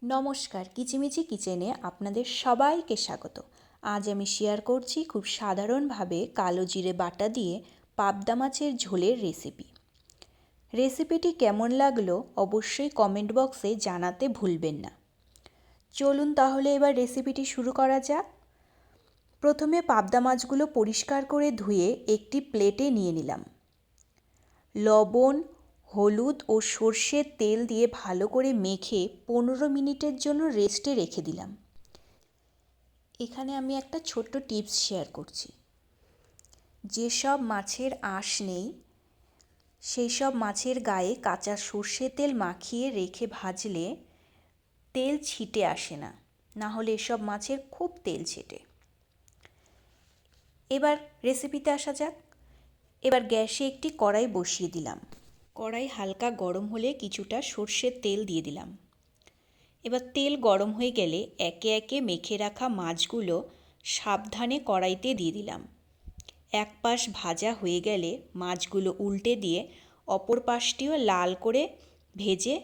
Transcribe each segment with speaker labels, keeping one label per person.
Speaker 1: নমস্কার, কিচিমিচি কিচেনে আপনাদের সবাইকে স্বাগত। আজ আমি শেয়ার করছি খুব সাধারণভাবে কালো জিরে বাটা দিয়ে পাবদা মাছের ঝোলের রেসিপি। রেসিপিটি কেমন লাগলো অবশ্যই কমেন্ট বক্সে জানাতে ভুলবেন না। চলুন তাহলে এবার রেসিপিটি শুরু করা যাক। প্রথমে পাবদা মাছগুলো পরিষ্কার করে ধুয়ে একটি প্লেটে নিয়ে নিলাম। লবণ, হলুদ ও সর্ষের তেল দিয়ে ভালো করে মেখে 15 মিনিটের জন্য রেস্টে রেখে দিলাম। এখানে আমি একটা ছোট্ট টিপস শেয়ার করছি। যেসব মাছের আঁশ নেই সেই সব মাছের গায়ে কাঁচা সর্ষের তেল মাখিয়ে রেখে ভাজলে তেল ছিটে আসে না, না হলে এসব মাছের খুব তেল ছেটে। এবার রেসিপিতে আসা যাক। এবার গ্যাসে একটি কড়াই বসিয়ে দিলাম। কড়াই হালকা গরম হলে কিছুটা সর্ষের তেল দিয়ে দিলাম। এবার তেল গরম হয়ে গেলে একে একে মেখে রাখা মাছগুলো সাবধানে কড়াইতে দিয়ে দিলাম। এক পাশ ভাজা হয়ে গেলে মাছগুলো উল্টে দিয়ে অপর পাশটিও লাল করে ভেজে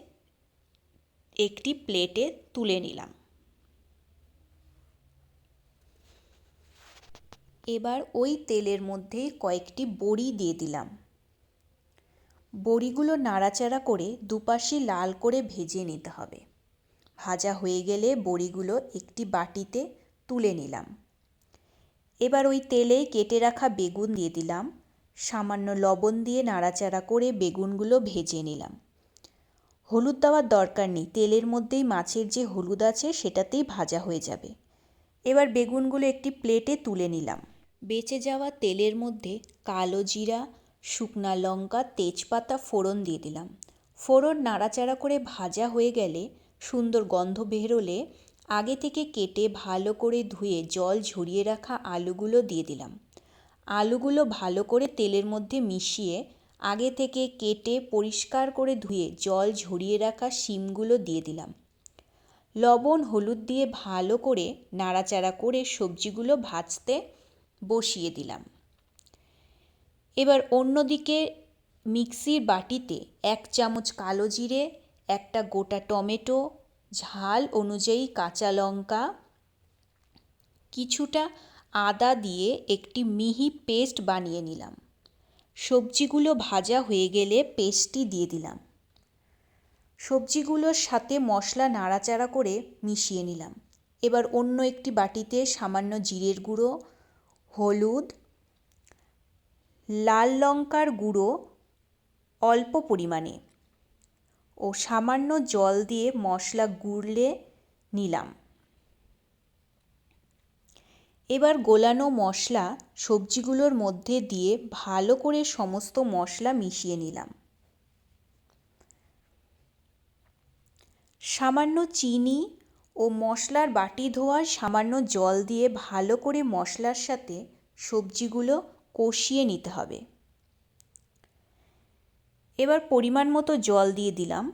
Speaker 1: একটি প্লেটে তুলে নিলাম। এবার ওই তেলের মধ্যে কয়েকটি বড়ি দিয়ে দিলাম। বড়িগুলো নাড়াচাড়া করে দুপাশে লাল করে ভেজে নিতে হবে। ভাজা হয়ে গেলে বড়িগুলো একটি বাটিতে তুলে নিলাম। এবার ওই তেলেই কেটে রাখা বেগুন দিয়ে দিলাম। সামান্য লবণ দিয়ে নাড়াচাড়া করে বেগুনগুলো ভেজে নিলাম। হলুদ দেওয়ার দরকার নেই, তেলের মধ্যেই মাছের যে হলুদ আছে সেটাতেই ভাজা হয়ে যাবে। এবার বেগুনগুলো একটি প্লেটে তুলে নিলাম। বেঁচে যাওয়া তেলের মধ্যে কালো জিরা, শুকনা লঙ্কা, তেজপাতা ফোড়ন দিয়ে দিলাম। ফোড়ন নাড়াচাড়া করে ভাজা হয়ে গেলে সুন্দর গন্ধ বেরোলে আগে থেকে কেটে ভালো করে ধুয়ে জল ঝরিয়ে রাখা আলুগুলো দিয়ে দিলাম। আলুগুলো ভালো করে তেলের মধ্যে মিশিয়ে আগে থেকে কেটে পরিষ্কার করে ধুয়ে জল ঝরিয়ে রাখা শিমগুলো দিয়ে দিলাম। লবণ হলুদ দিয়ে ভালো করে নাড়াচাড়া করে সবজিগুলো ভাজতে বসিয়ে দিলাম। এবার অন্যদিকে মিক্সির বাটিতে 1 চামচ কালো জিরে, একটা গোটা টমেটো, ঝাল অনুযায়ী কাঁচা লঙ্কা, কিছুটা আদা দিয়ে একটি মিহি পেস্ট বানিয়ে নিলাম। সবজিগুলো ভাজা হয়ে গেলে পেস্টটি দিয়ে দিলাম। সবজিগুলোর সাথে মশলা নাড়াচাড়া করে মিশিয়ে নিলাম। এবার অন্য একটি বাটিতে সামান্য জিরের গুঁড়ো, হলুদ, লাল লঙ্কার গুঁড়ো অল্প পরিমাণে ও সামান্য জল দিয়ে মশলা গুলে নিলাম। এবার গোলানো মশলা সবজিগুলোর মধ্যে দিয়ে ভালো করে সমস্ত মশলা মিশিয়ে নিলাম। সামান্য চিনি ও মশলার বাটি ধোয়া সামান্য জল দিয়ে ভালো করে মশলার সাথে সবজিগুলো কষিয়ে নিতে হবে। এবার পরিমাণ মতো জল দিয়ে দিলাম।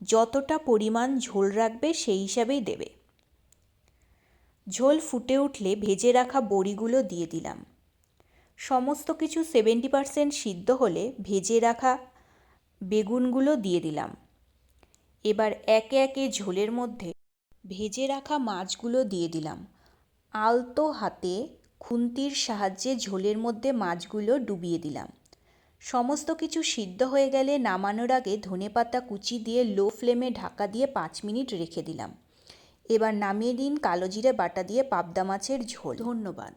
Speaker 1: যতটা পরিমাণ ঝোল রাখবে সেই হিসাবেই দেবে। ঝোল ফুটে উঠলে ভেজে রাখা বড়িগুলো দিয়ে দিলাম। সমস্ত কিছু 70% সিদ্ধ হলে ভেজে রাখা বেগুনগুলো দিয়ে দিলাম। এবার একে একে ঝোলের মধ্যে ভেজে রাখা মাছগুলো দিয়ে দিলাম। আলতো হাতে খুন্তির সাহায্যে ঝোলের মধ্যে মাছগুলো ডুবিয়ে দিলাম। সমস্ত কিছু সিদ্ধ হয়ে গেলে নামানোর আগে ধনেপাতা কুচি দিয়ে লো ফ্লেমে ঢাকা দিয়ে 5 মিনিট রেখে দিলাম। এবার নামিয়ে দিন কালো জিরে বাটা দিয়ে পাবদা মাছের ঝোল। ধন্যবাদ।